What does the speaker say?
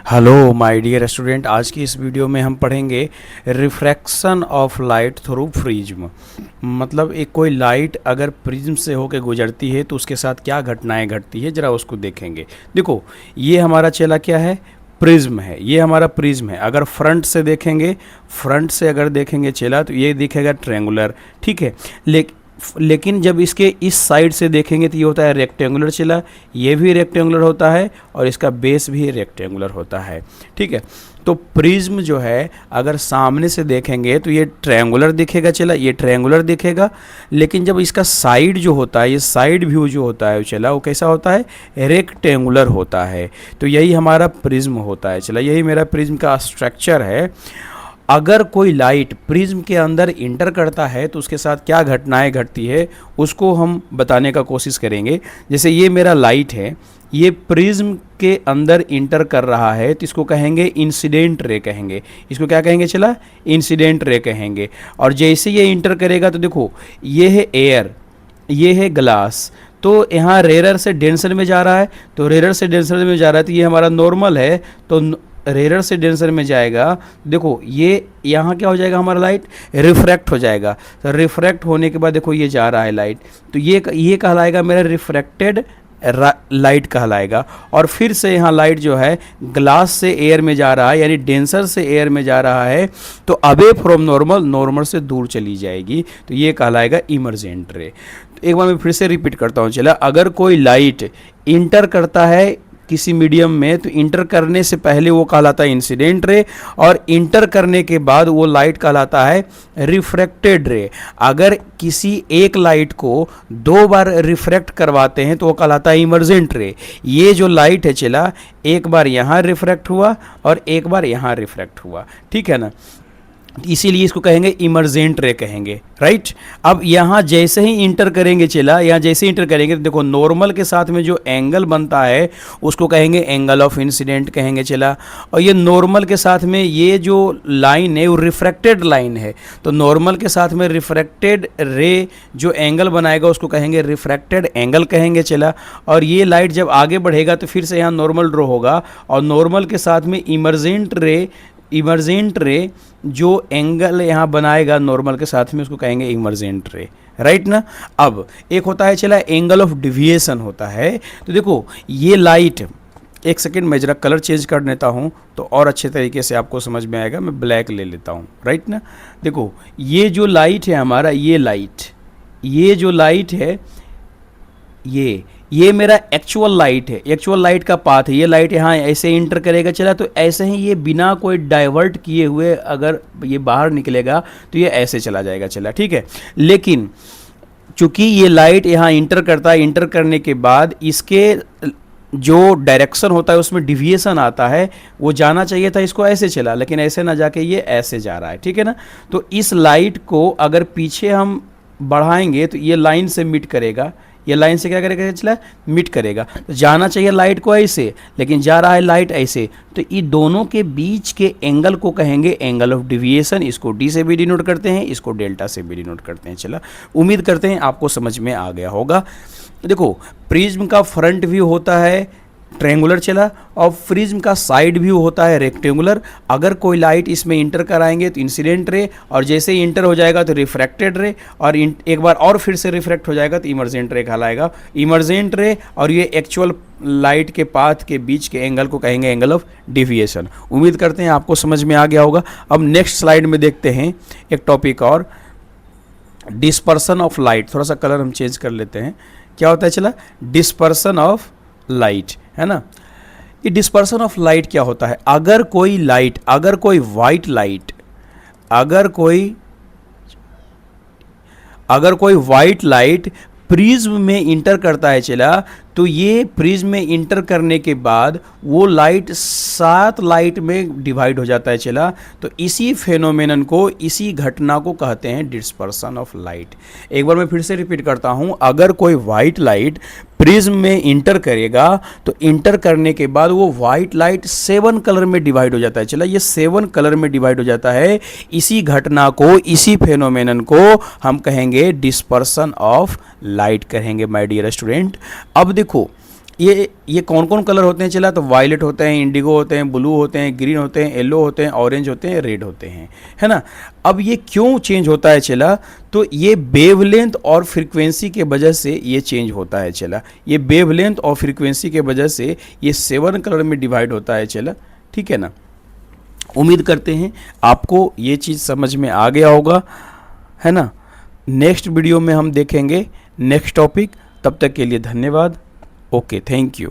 Hello my dear student, आज की इस वीडियो में हम पढ़ेंगे refraction of light through prism. मतलब एक कोई लाइट अगर प्रिज्म से होकर गुजरती है तो उसके साथ क्या घटनाएं घटती है, ज़रा उसको देखेंगे। देखो, ये हमारा चला क्या है, प्रिज्म है। ये हमारा प्रिज्म है। अगर फ्रंट से देखेंगे, फ्रंट से अगर देखेंगे चला तो ये दिखेगा ट्रेंगुलर, ठीक है। लेकिन जब इसके इस साइड से देखेंगे तो ये होता है रेक्टेंगुलर चला, ये भी रेक्टेंगुलर होता है और इसका बेस भी रेक्टेंगुलर होता है, ठीक है। तो प्रिज्म जो है अगर सामने से देखेंगे तो ये ट्रायंगुलर दिखेगा चला, ये ट्रायंगुलर दिखेगा। लेकिन जब इसका साइड जो होता है, ये साइड व्यू जो होता है चला, वो कैसा होता है, रेक्टेंगुलर होता है। तो यही हमारा प्रिज्म होता है चला, यही मेरा प्रिज्म का स्ट्रक्चर है। अगर कोई लाइट प्रिज्म के अंदर इंटर करता है तो उसके साथ क्या घटनाएं घटती है उसको हम बताने का कोशिश करेंगे। जैसे ये मेरा लाइट है, ये प्रिज्म के अंदर इंटर कर रहा है तो इसको कहेंगे इंसिडेंट रे कहेंगे। इसको क्या कहेंगे चला, इंसिडेंट रे कहेंगे। और जैसे ये इंटर करेगा तो देखो, ये है एयर, ये है ग्लास, तो यहाँ रेयर से डेंसर में जा रहा है, तो रेयर से डेंसर में जा रहा है तो ये हमारा नॉर्मल है, तो रेयर से डेंसर में जाएगा। देखो ये यहाँ क्या हो जाएगा, हमारा लाइट रिफ्रैक्ट हो जाएगा। तो रिफ्रैक्ट होने के बाद देखो ये जा रहा है लाइट, तो ये कहलाएगा मेरा रिफ्रैक्टेड लाइट कहलाएगा। और फिर से यहाँ लाइट जो है ग्लास से एयर में जा रहा है, यानी डेंसर से एयर में जा रहा है, तो अवे फ्रॉम नॉर्मल, नॉर्मल से दूर चली जाएगी, तो ये कहलाएगा इमर्जेंट रे। तो एक बार मैं फिर से रिपीट करता हूँ चला, अगर कोई लाइट इंटर करता है किसी मीडियम में तो इंटर करने से पहले वो कहलाता है इंसिडेंट रे, और इंटर करने के बाद वो लाइट कहलाता है रिफ्रैक्टेड रे। अगर किसी एक लाइट को दो बार रिफ्रैक्ट करवाते हैं तो वो कहलाता है इमर्जेंट रे। ये जो लाइट है चला, एक बार यहाँ रिफ्रैक्ट हुआ और एक बार यहाँ रिफ्रैक्ट हुआ, ठीक है ना, इसीलिए इसको कहेंगे इमर्जेंट रे कहेंगे, राइट। अब यहाँ जैसे ही इंटर करेंगे चला, यहाँ जैसे ही इंटर करेंगे तो देखो नॉर्मल के साथ में जो एंगल बनता है उसको कहेंगे एंगल ऑफ इंसिडेंट कहेंगे चला। और ये नॉर्मल के साथ में ये जो लाइन है वो रिफ्रैक्टेड लाइन है, तो नॉर्मल के साथ में रिफ्रैक्टेड रे जो एंगल बनाएगा उसको कहेंगे रिफ्रैक्टेड एंगल कहेंगे चला। और ये लाइट जब आगे बढ़ेगा तो फिर से यहाँ नॉर्मल ड्रॉ होगा, और नॉर्मल के साथ में इमर्जेंट रे जो एंगल यहाँ बनाएगा नॉर्मल के साथ में उसको कहेंगे इमर्जेंट रे, राइट ना। अब एक होता है चला एंगल ऑफ डिविएशन होता है। तो देखो ये लाइट, एक सेकेंड मैं जरा कलर चेंज कर लेता हूँ तो और अच्छे तरीके से आपको समझ में आएगा। मैं ब्लैक ले लेता हूँ, राइट ना। देखो ये जो लाइट है हमारा, ये जो लाइट है, ये मेरा एक्चुअल लाइट है, एक्चुअल लाइट का पाथ है। ये लाइट यहाँ ऐसे इंटर करेगा चला, तो ऐसे ही ये बिना कोई डाइवर्ट किए हुए अगर ये बाहर निकलेगा तो ये ऐसे चला जाएगा चला, ठीक है। लेकिन चूंकि ये लाइट यहाँ इंटर करता है, इंटर करने के बाद इसके जो डायरेक्शन होता है उसमें डिविएशन आता है, वो जाना चाहिए था इसको ऐसे चला, लेकिन ऐसे ना जाके ये ऐसे जा रहा है, ठीक है ना। तो इस लाइट को अगर पीछे हम बढ़ाएंगे तो ये लाइन से मीट करेगा, ये लाइन से क्या करेगा चला, मीट करेगा। तो जाना चाहिए लाइट को ऐसे, लेकिन जा रहा है लाइट ऐसे, तो ये दोनों के बीच के एंगल को कहेंगे एंगल ऑफ डिविएशन। इसको डी से भी डिनोट करते हैं, इसको डेल्टा से भी डिनोट करते हैं चला। उम्मीद करते हैं आपको समझ में आ गया होगा। देखो प्रिज्म का फ्रंट व्यू होता है ट्रायंगुलर चला, और प्रिज्म का साइड व्यू होता है रेक्टेंगुलर। अगर कोई लाइट इसमें इंटर कराएंगे तो इंसिडेंट रे, और जैसे ही इंटर हो जाएगा तो रिफ्रैक्टेड रे, और एक बार और फिर से रिफ्रैक्ट हो जाएगा तो इमर्जेंट रे कहलाएगा। इमर्जेंट रे और ये एक्चुअल लाइट के पाथ के बीच के एंगल को कहेंगे एंगल ऑफ डिविएशन। उम्मीद करते हैं आपको समझ में आ गया होगा। अब नेक्स्ट स्लाइड में देखते हैं एक टॉपिक और, डिस्पर्सन ऑफ लाइट। थोड़ा सा कलर हम चेंज कर लेते हैं। क्या होता है चला, डिस्पर्सन ऑफ लाइट, है ना। ये डिस्पर्सन ऑफ लाइट क्या होता है, अगर कोई लाइट, अगर कोई वाइट लाइट, अगर कोई वाइट लाइट प्रिज्म में इंटर करता है चला, तो ये प्रिज्म में इंटर करने के बाद वो लाइट 7 लाइट में डिवाइड हो जाता है चला। तो इसी फेनोमेनन को, इसी घटना को कहते हैं डिस्पर्सन ऑफ लाइट। एक बार मैं फिर से रिपीट करता हूँ, अगर कोई वाइट लाइट प्रिज्म में इंटर करेगा तो इंटर करने के बाद वो वाइट लाइट 7 कलर में डिवाइड हो जाता है चला, ये 7 कलर में डिवाइड हो जाता है। इसी घटना को, इसी फेनोमेनन को हम कहेंगे डिस्पर्सन ऑफ लाइट कहेंगे माय डियर स्टूडेंट। अब देखो ये कौन कौन कलर होते हैं चला, तो वायलेट होते हैं, इंडिगो होते हैं, ब्लू होते हैं, ग्रीन होते हैं, येलो होते हैं, ऑरेंज होते हैं, रेड होते हैं, है ना। अब ये क्यों चेंज होता है चला, तो ये वेवलेंथ और फ्रीक्वेंसी के वजह से ये चेंज होता है चला। ये वेवलेंथ और फ्रीक्वेंसी के वजह से ये 7 कलर में डिवाइड होता है चला, ठीक है ना। उम्मीद करते हैं आपको ये चीज़ समझ में आ गया होगा, है ना। नेक्स्ट वीडियो में हम देखेंगे नेक्स्ट टॉपिक। तब तक के लिए धन्यवाद। Okay, thank you.